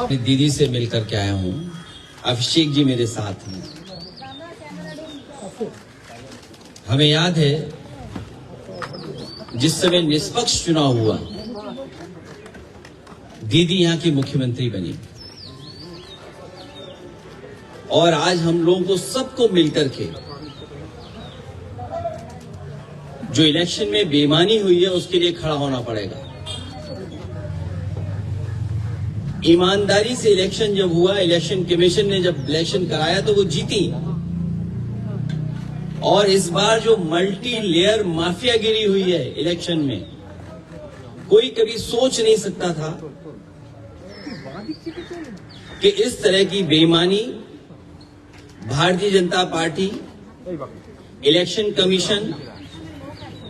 दीदी से मिलकर के आया हूँ। अभिषेक जी मेरे साथ हैं। हमें याद है जिस समय निष्पक्ष चुनाव हुआ, दीदी यहाँ की मुख्यमंत्री बनी और आज हम लोगों को सबको मिलकर के जो इलेक्शन में बेईमानी हुई है उसके लिए खड़ा होना पड़ेगा। ईमानदारी से इलेक्शन जब हुआ, इलेक्शन कमीशन ने जब इलेक्शन कराया तो वो जीती। और इस बार जो मल्टी लेयर माफियागिरी हुई है इलेक्शन में, कोई कभी सोच नहीं सकता था कि इस तरह की बेईमानी Bharatiya Janata party, election commission,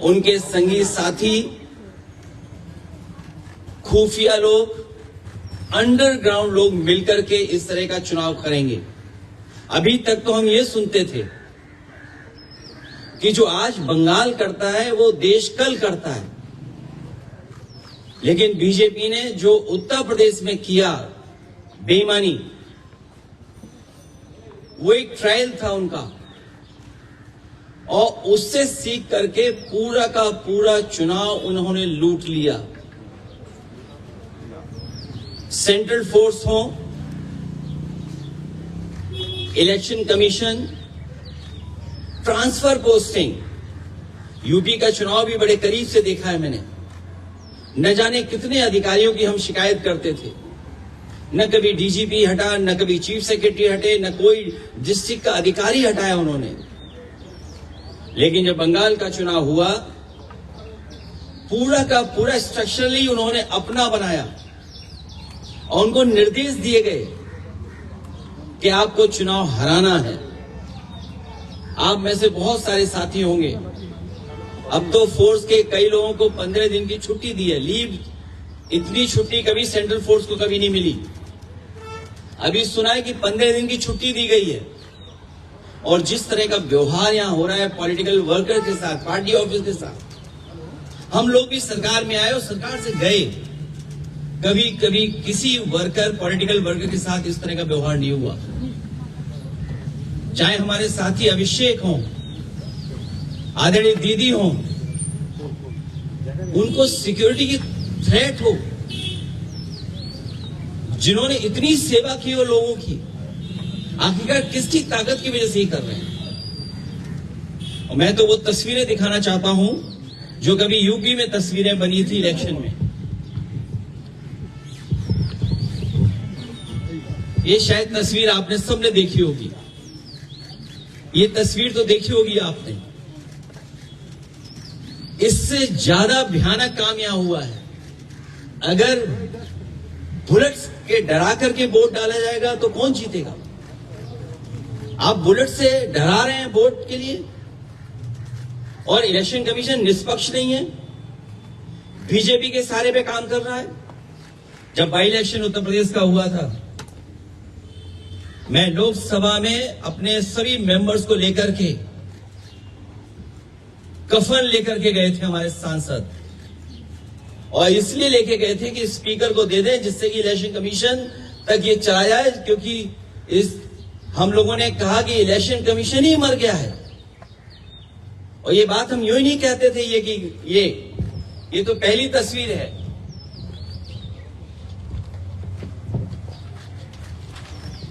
उनके संगी साथी, खुफिया लोग, अंडरग्राउंड लोग मिलकर के इस तरह का चुनाव करेंगे। अभी तक तो हम ये सुनते थे कि जो आज बंगाल करता है वो देश कल करता है, लेकिन बीजेपी ने जो उत्तर प्रदेश में किया बेईमानी, वो एक ट्रायल था उनका, और उससे सीख करके पूरा का पूरा चुनाव उन्होंने लूट लिया। सेंट्रल फोर्स हो, election commission, transfer posting, UP का चुनाव भी बड़े करीब से देखा है मैंने। न जाने कितने अधिकारियों की हम शिकायत करते थे, न कभी डीजीपी हटा, न कभी चीफ सेक्रेटरी हटे, न कोई डिस्ट्रिक्ट का अधिकारी हटाया उन्होंने। लेकिन जब बंगाल का चुनाव हुआ, पूरा का पूरा स्ट्रक्चरली उन्होंने अपना बनाया और उनको निर्देश दिए गए कि आपको चुनाव हराना है। आप में से बहुत सारे साथी होंगे, अब तो फोर्स के कई लोगों को 15 दिन की छुट्टी दी है, लीव। इतनी छुट्टी कभी सेंट्रल फोर्स को कभी नहीं मिली। अभी सुना है कि 15 दिन की छुट्टी दी गई है। और जिस तरह का व्यवहार यहां हो रहा है पॉलिटिकल वर्कर के साथ, पार्टी ऑफिस के साथ, हम लोग भी सरकार में आए और सरकार से गए, कभी कभी किसी वर्कर, पॉलिटिकल वर्कर के साथ इस तरह का व्यवहार नहीं हुआ। चाहे हमारे साथी अभिषेक हों, आदरणीय दीदी हों, उनको सिक्योरिटी की थ्रेट हो, जिन्होंने इतनी सेवा की हो लोगों की, आखिरकार किसकी ताकत की वजह से ही कर रहे हैं। और मैं तो वो तस्वीरें दिखाना चाहता हूं जो कभी यूपी में तस्वीरें बनी थी इलेक्शन में। ये शायद तस्वीर आपने सबने देखी होगी, ये तस्वीर तो देखी होगी आपने। इससे ज्यादा भयानक काम यहां हुआ है। अगर बुलेट्स के डरा करके वोट डाला जाएगा तो कौन जीतेगा? आप बुलेट से डरा रहे हैं वोट के लिए, और इलेक्शन कमीशन निष्पक्ष नहीं है, बीजेपी के सहारे पे काम कर रहा है। जब बाई इलेक्शन उत्तर प्रदेश का हुआ था, मैं लोकसभा में अपने सभी मेंबर्स को लेकर के, कफन लेकर के गए थे हमारे सांसद, और इसलिए लेके गए थे कि स्पीकर को दे दें जिससे कि इलेक्शन कमीशन तक ये चला जाए, क्योंकि हम लोगों ने कहा कि इलेक्शन कमीशन ही मर गया है। और ये बात हम यूं ही नहीं कहते थे, ये तो पहली तस्वीर है।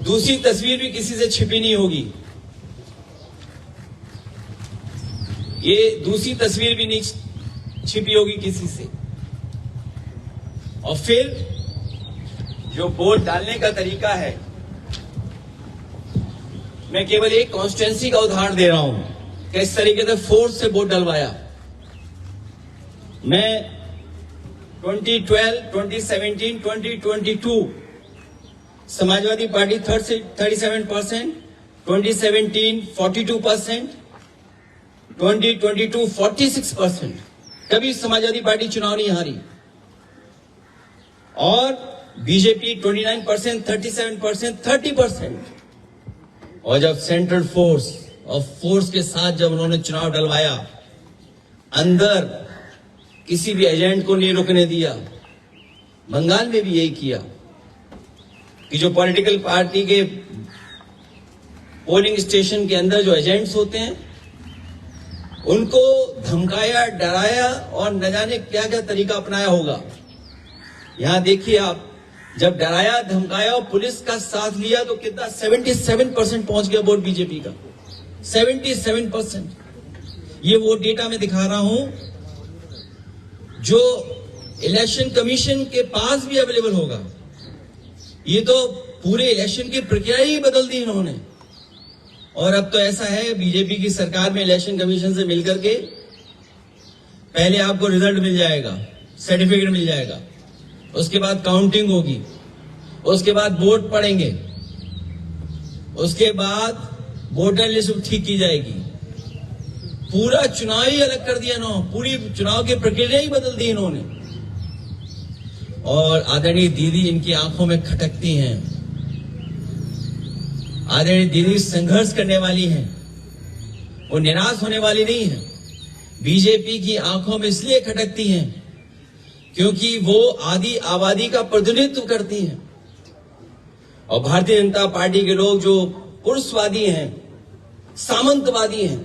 दूसरी तस्वीर भी किसी से छिपी नहीं होगी, ये दूसरी तस्वीर भी नहीं छिपी होगी किसी से। और फिर जो वोट डालने का तरीका है, मैं केवल एक कॉन्स्टिट्यूएंसी का उदाहरण दे रहा हूं कि इस तरीके से फोर्स से वोट डलवाया। मैं 2012, 2017, 2022 समाजवादी पार्टी 37%, 2017 42%, 2022 46%। कभी समाजवादी पार्टी चुनाव नहीं हारी। और बीजेपी 29%, 37%, 30%। और जब सेंट्रल फोर्स और फोर्स के साथ जब उन्होंने चुनाव डलवाया, अंदर किसी भी एजेंट को नहीं रुकने दिया। बंगाल में भी यही किया। कि जो पॉलिटिकल पार्टी के पोलिंग स्टेशन के अंदर जो एजेंट्स होते हैं उनको धमकाया, डराया और न जाने क्या क्या तरीका अपनाया होगा। यहां देखिए आप, जब डराया, धमकाया और पुलिस का साथ लिया तो कितना 77% पहुंच गया वोट बीजेपी का। 77%। ये वो डेटा मैं दिखा रहा हूं जो इलेक्शन कमीशन के पास भी अवेलेबल होगा। ये तो पूरे इलेक्शन की प्रक्रिया ही बदल दी इन्होंने। और अब तो ऐसा है, बीजेपी की सरकार में इलेक्शन कमीशन से मिलकर के पहले आपको रिजल्ट मिल जाएगा, सर्टिफिकेट मिल जाएगा, उसके बाद काउंटिंग होगी, उसके बाद वोट पड़ेंगे, उसके बाद वोटर लिस्ट ठीक की जाएगी। पूरा चुनाव ही अलग कर दिया इन्होंने, पूरी चुनाव की प्रक्रिया ही बदल दी इन्होंने। और आदरणीय दीदी इनकी आंखों में खटकती हैं। आदरणीय दीदी संघर्ष करने वाली हैं, वो निराश होने वाली नहीं है। बीजेपी की आंखों में इसलिए खटकती हैं क्योंकि वो आदि आबादी का प्रतिनिधित्व करती हैं। और भारतीय जनता पार्टी के लोग जो पुरुषवादी हैं, सामंतवादी हैं,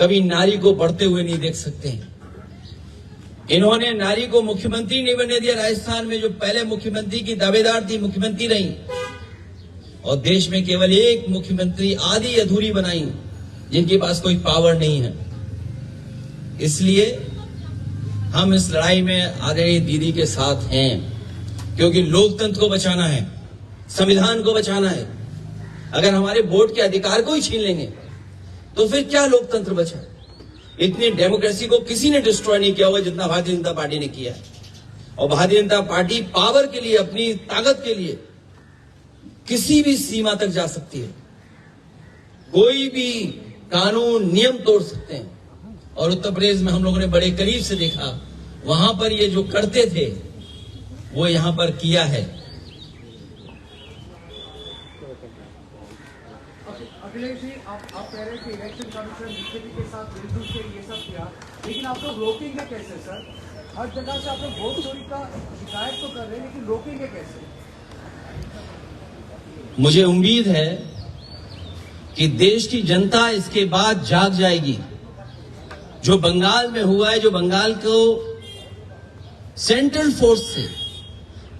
कभी नारी को बढ़ते हुए नहीं देख सकते हैं। इन्होंने नारी को मुख्यमंत्री नहीं बनने दिया। राजस्थान में जो पहले मुख्यमंत्री की दावेदार थी, मुख्यमंत्री रही, और देश में केवल एक मुख्यमंत्री आधी अधूरी बनाई, जिनके पास कोई पावर नहीं है। इसलिए हम इस लड़ाई में आदरणीय दीदी के साथ हैं, क्योंकि लोकतंत्र को बचाना है, संविधान को बचाना है। अगर हमारे वोट के अधिकार को ही छीन लेंगे तो फिर क्या लोकतंत्र बचा? इतनी डेमोक्रेसी को किसी ने डिस्ट्रॉय नहीं किया होगा जितना भारतीय जनता पार्टी ने किया है। और भारतीय जनता पार्टी पावर के लिए, अपनी ताकत के लिए किसी भी सीमा तक जा सकती है, कोई भी कानून नियम तोड़ सकते हैं। और उत्तर प्रदेश में हम लोगों ने बड़े करीब से देखा, वहां पर ये जो करते थे वो यहां पर किया है। अखिलेश जी, आप कह रहे हैं कि इलेक्शन कमीशन बीजेपी के साथ मिलजुल के ये सब किया, लेकिन आप लोग रोकेंगे कैसे सर? हर जगह से आप लोग वोट चोरी का शिकायत तो कर रहे हैं, लेकिन रोकेंगे कैसे? मुझे उम्मीद है कि देश की जनता इसके बाद जाग जाएगी। जो बंगाल में हुआ है, जो बंगाल को सेंट्रल फोर्स से,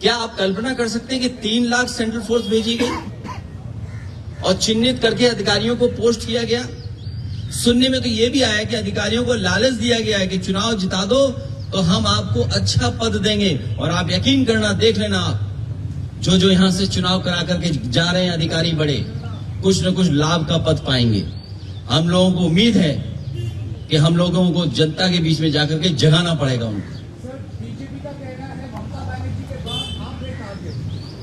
क्या आप कल्पना कर सकते हैं कि 3 लाख सेंट्रल फोर्स भेजी गई और चिन्हित करके अधिकारियों को पोस्ट किया गया? सुनने में तो यह भी आया कि अधिकारियों को लालच दिया गया है कि चुनाव जिता दो तो हम आपको अच्छा पद देंगे। और आप यकीन करना, देख लेना, आप जो यहां से चुनाव करा करके जा रहे हैं अधिकारी बड़े, कुछ न कुछ लाभ का पद पाएंगे। हम लोगों को उम्मीद है कि हम लोगों को जनता के बीच में जाकर के जगाना पड़ेगा उनको। सर, बीजेपी का कहना है ममता बनर्जी के बाद आप है टारगेट।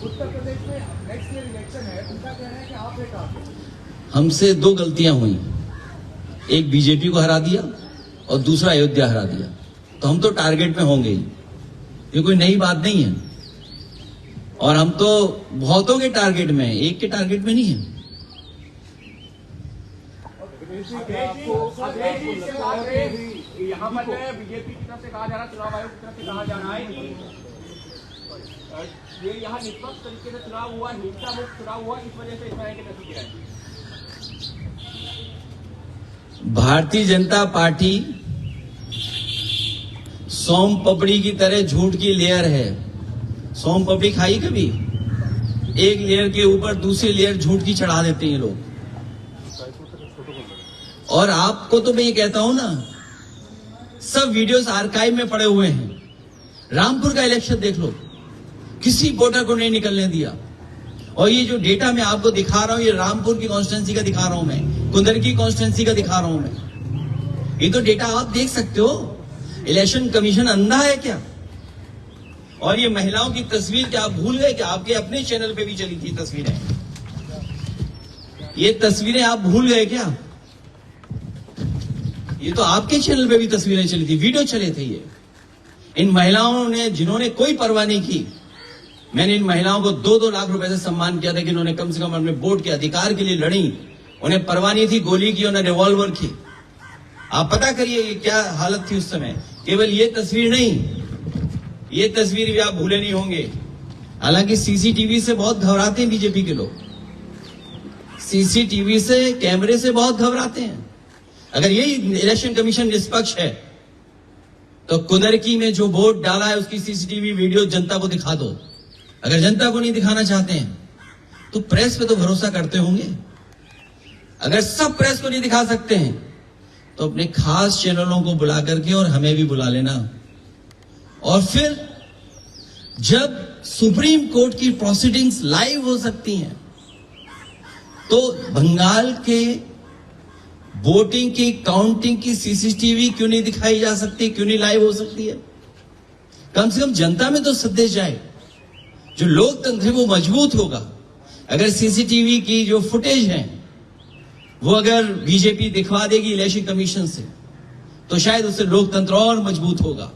उत्तर प्रदेश में नेक्स्ट ईयर इलेक्शन है, उनका कहना है कि आप है टारगेट। हमसे 2 गलतियां हुई, एक बीजेपी को हरा दिया और दूसरा अयोध्या हरा दिया, तो हम तो टारगेट में होंगे ही। ये कोई नई बात नहीं है। और हम तो बहुतों के टारगेट में हैं, एक के टारगेट में नहीं है। यहाँ पर बीजेपी की तरफ से कहा जा रहा है, चुनाव आयोग की तरफ से कहा जा रहा है कि ये यहाँ निष्पक्ष तरीके से चुनाव हुआ, हिंसा मुक्त चुनाव हुआ, इस वजह से इस तरह के नतीजे आए। भारतीय जनता पार्टी सोम पपड़ी की तरह झूठ की लेयर है। सोम पपड़ी खाई कभी? एक लेयर के ऊपर दूसरी लेयर झूठ की चढ़ा देते हैं लोग। और आपको तो मैं ये कहता हूं ना, सब वीडियोस आर्काइव में पड़े हुए हैं। रामपुर का इलेक्शन देख लो, किसी वोटर को नहीं निकलने दिया। और ये जो डेटा मैं आपको दिखा रहा हूं, ये रामपुर की कॉन्स्टिट्यूंसी का दिखा रहा हूं मैं, कुंदर की कॉन्स्टिट्यूंसी का दिखा रहा हूं मैं। ये तो डेटा आप देख सकते हो। इलेक्शन कमीशन अंधा है क्या? और ये महिलाओं की तस्वीर क्या आप भूल गए? क्या आपके अपने चैनल पे भी चली थी तस्वीरें? ये तस्वीरें आप भूल गए क्या? ये तो आपके चैनल पे भी तस्वीरें चली थी, वीडियो चले थे। ये इन महिलाओं ने, जिन्होंने कोई परवाह नहीं की, मैंने इन महिलाओं को 2-2 लाख रुपए से सम्मान किया था कि इन्होंने कम से कम अपने वोट के अधिकार के लिए लड़ी। उन्हें परवाह नहीं थी गोली की, उन्हें रिवॉल्वर की। आप पता करिए क्या हालत थी उस समय। केवल ये तस्वीर नहीं, ये तस्वीर भी आप भूले नहीं होंगे। हालांकि सीसीटीवी से बहुत घबराते हैं बीजेपी के लोग, सीसीटीवी से, कैमरे से बहुत घबराते हैं। अगर यही इलेक्शन कमीशन निष्पक्ष है तो कुदरकी में जो वोट डाला है उसकी सीसीटीवी वीडियो जनता को दिखा दो। अगर जनता को नहीं दिखाना चाहते हैं तो प्रेस पे तो भरोसा करते होंगे। अगर सब प्रेस को नहीं दिखा सकते हैं तो अपने खास चैनलों को बुला करके और हमें भी बुला लेना। और फिर जब सुप्रीम कोर्ट की प्रोसीडिंग्स लाइव हो सकती हैं तो बंगाल के वोटिंग की काउंटिंग की सीसीटीवी क्यों नहीं दिखाई जा सकती, क्यों नहीं लाइव हो सकती है? कम से कम जनता में तो संदेश जाए, जो लोकतंत्र है वो मजबूत होगा। अगर सीसीटीवी की जो फुटेज है वो अगर बीजेपी दिखवा देगी इलेक्शन कमीशन से तो शायद उससे लोकतंत्र और मजबूत होगा।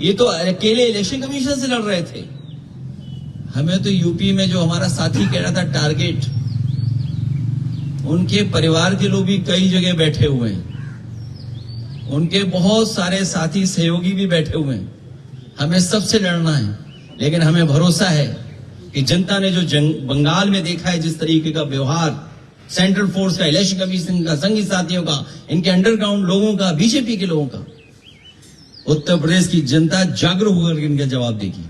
ये तो अकेले इलेक्शन कमीशन से लड़ रहे थे, हमें तो यूपी में जो हमारा साथी कह रहा था टारगेट, उनके परिवार के लोग भी कई जगह बैठे हुए हैं, उनके बहुत सारे साथी सहयोगी भी बैठे हुए हैं। हमें सबसे लड़ना है, लेकिन हमें भरोसा है कि जनता ने जो बंगाल में देखा है, जिस तरीके का व्यवहार सेंट्रल फोर्स का, इलेक्शन कमीशन का, संघी साथियों का, इनके अंडरग्राउंड लोगों का, बीजेपी के लोगों का, उत्तर प्रदेश की जनता जागरूक होकर इनका जवाब देगी।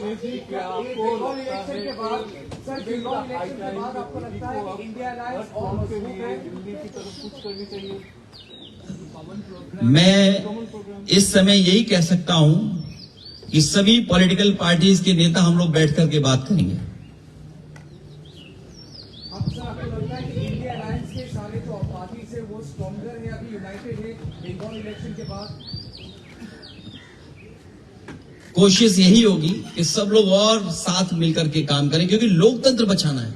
बंगाल इलेक्शन के बाद सर, बंगाल इलेक्शन के बाद आपको लगता है कि इंडिया अलायंस और मजबूत है? दिल्ली की तरफ कुछ करनी चाहिए। मैं इस समय यही कह सकता हूं कि सभी पॉलिटिकल पार्टीज के नेता हम लोग बैठ करके बात करेंगे। अब सर, आपको लगता है कि इंडिया अलायंस के सारे जो पार्टीज है वो स्ट्रॉन्गर है, अभी यूनाइटेड है बंगाल इलेक्शन के बाद? कोशिश यही होगी कि सब लोग और साथ मिलकर के काम करें, क्योंकि लोकतंत्र बचाना है,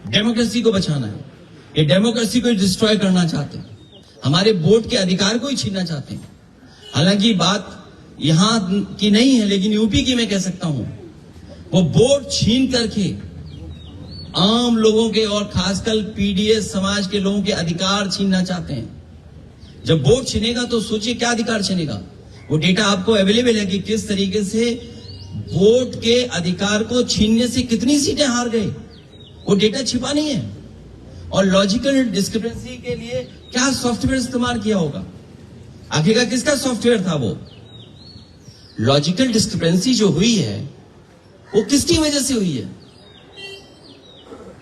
डेमोक्रेसी को बचाना है। ये डेमोक्रेसी को डिस्ट्रॉय करना चाहते हैं, हमारे वोट के अधिकार को ही छीनना चाहते हैं। हालांकि बात यहां की नहीं है, लेकिन यूपी की मैं कह सकता हूं, वो वोट छीन करके आम लोगों के और खासकर पीडीएस समाज के लोगों के अधिकार छीनना चाहते हैं। जब वोट छीनेगा तो सोचिए क्या अधिकार छीनेगा। वो डेटा आपको अवेलेबल है कि किस तरीके से वोट के अधिकार को छीनने से कितनी सीटें हार गए, वो डेटा छिपा नहीं है। और लॉजिकल डिस्क्रिपेंसी के लिए क्या सॉफ्टवेयर इस्तेमाल किया होगा, आखिरकार किसका सॉफ्टवेयर था वो? लॉजिकल डिस्क्रिपेंसी जो हुई है वो किसकी वजह से हुई है?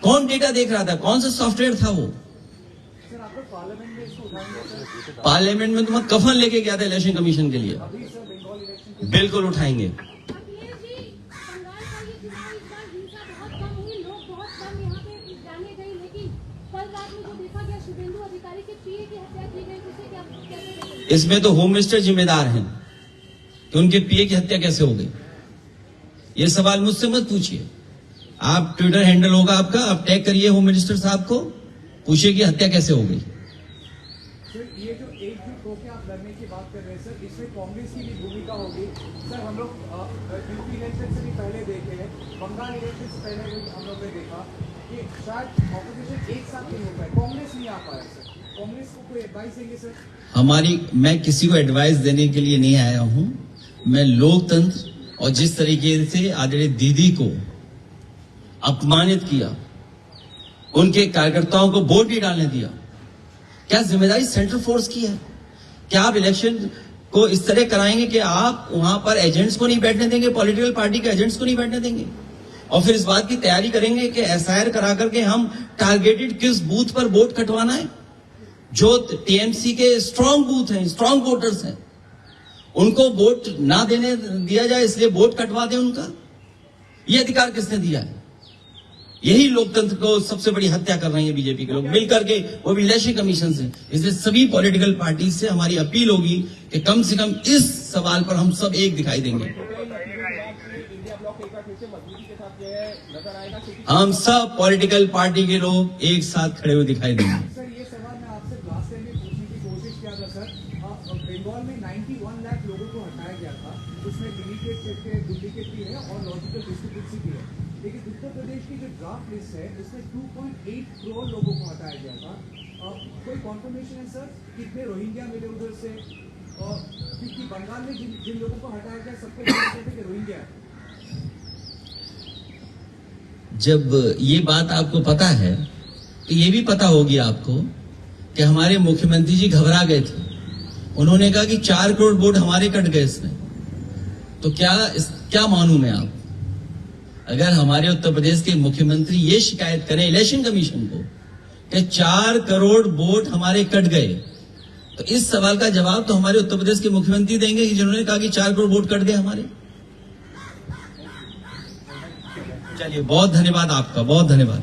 कौन डेटा देख रहा था, कौन सा सॉफ्टवेयर था वो? सर, आप लोग पार्लियामेंट में इसको उठाएंगे सर? पार्लियामेंट में तो मैं कफन लेके गया था इलेक्शन कमीशन के लिए। अभी सर बंगाल इलेक्शन के बिल्कुल उठाएंगे। अखिलेश जी, बंगाल का ये चुनाव इस बार हिंसा बहुत कम हुई, लोग बहुत कम यहाँ पे जाने गए, लेकिन कल रात में जो देखा गया शुभेंदु अधिकारी के पीए की हत्या की गई, जिसे क्या कैसे देखेंगे? इसमें तो होम मिनिस्टर जिम्मेदार हैं कि उनके पीए की हत्या कैसे हो गई। ये सवाल मुझसे मत पूछिए, आप ट्विटर हैंडल होगा आपका, आप टैग करिए होम मिनिस्टर साहब को, पूछिए कि हत्या कैसे हो गई। सर, ये जो एकजुट होकर आप लड़ने की बात कर रहे हैं सर, इसमें कांग्रेस की भी भूमिका होगी सर। हम लोग यूपी इलेक्शन से भी पहले देखे हैं, बंगाल इलेक्शन से पहले भी हम लोग ने देखा कि शायद ऑपोजिशन एक साथ नहीं हो पाए, कांग्रेस नहीं आ पाया सर। कांग्रेस को कोई एडवाइस देंगे सर? मैं किसी को एडवाइस देने के लिए नहीं आया हूं, मैं लोकतंत्र और जिस तरीके से आदरणीय दीदी को अपमानित किया, उनके कार्यकर्ताओं को वोट नहीं डालने दिया, क्या जिम्मेदारी सेंट्रल फोर्स की है? क्या आप इलेक्शन को इस तरह कराएंगे कि आप वहां पर एजेंट्स को नहीं बैठने देंगे, पॉलिटिकल पार्टी के एजेंट्स को नहीं बैठने देंगे, और फिर इस बात की तैयारी करेंगे कि एसआईआर करा करके हम टारगेटेड किस बूथ पर वोट कटवाना है? जो टीएमसी के स्ट्रांग बूथ हैं, स्ट्रांग वोटर्स हैं, उनको वोट ना देने दिया जाए, इसलिए वोट कटवा दें उनका? ये अधिकार किसने दिया है? यही लोकतंत्र को सबसे बड़ी हत्या कर रहे हैं बीजेपी के लोग मिलकर के, वो भी इलेक्शन कमीशन से। इसलिए सभी पॉलिटिकल पार्टी से हमारी अपील होगी कि कम से कम इस सवाल पर हम सब एक दिखाई देंगे। इंडिया ब्लॉक एक बार फिर से मजबूती के साथ जो है नजर आएगा, क्योंकि हम सब पॉलिटिकल पार्टी के लोग एक साथ खड़े हुए दिखाई देंगे। सर, ये सवाल मैं आपसे लास्ट टाइम में पूछने की कोशिश किया था सर। बंगाल में 91 लाख लोगों को हटाया गया था, उसमें डुप्लीकेट भी है और लॉजिकल डिस्क्रिपेंसी भी है, लेकिन उत्तर प्रदेश की जो ड्राफ्ट लिस्ट है उसमें 2.8 करोड़ लोगों को हटाया गया था। कोई कॉन्फर्मेशन है सर कितने रोहिंग्या मिले उधर से? क्योंकि बंगाल में जिन लोगों को हटाया गया सबको कहते थे कि रोहिंग्या। जब ये बात आपको पता है तो ये भी पता होगी आपको कि हमारे मुख्यमंत्री जी घबरा गए थे। उन्होंने कहा कि 4 करोड़ वोट हमारे कट गए इसमें। तो क्या मानूं मैं आप, अगर हमारे उत्तर प्रदेश के मुख्यमंत्री ये शिकायत करें इलेक्शन कमीशन को कि 4 करोड़ वोट हमारे कट गए, तो इस सवाल का जवाब तो हमारे उत्तर प्रदेश के मुख्यमंत्री देंगे कि जिन्होंने कहा कि 4 करोड़ वोट कट गए हमारे। चलिए, बहुत धन्यवाद आपका, बहुत धन्यवाद।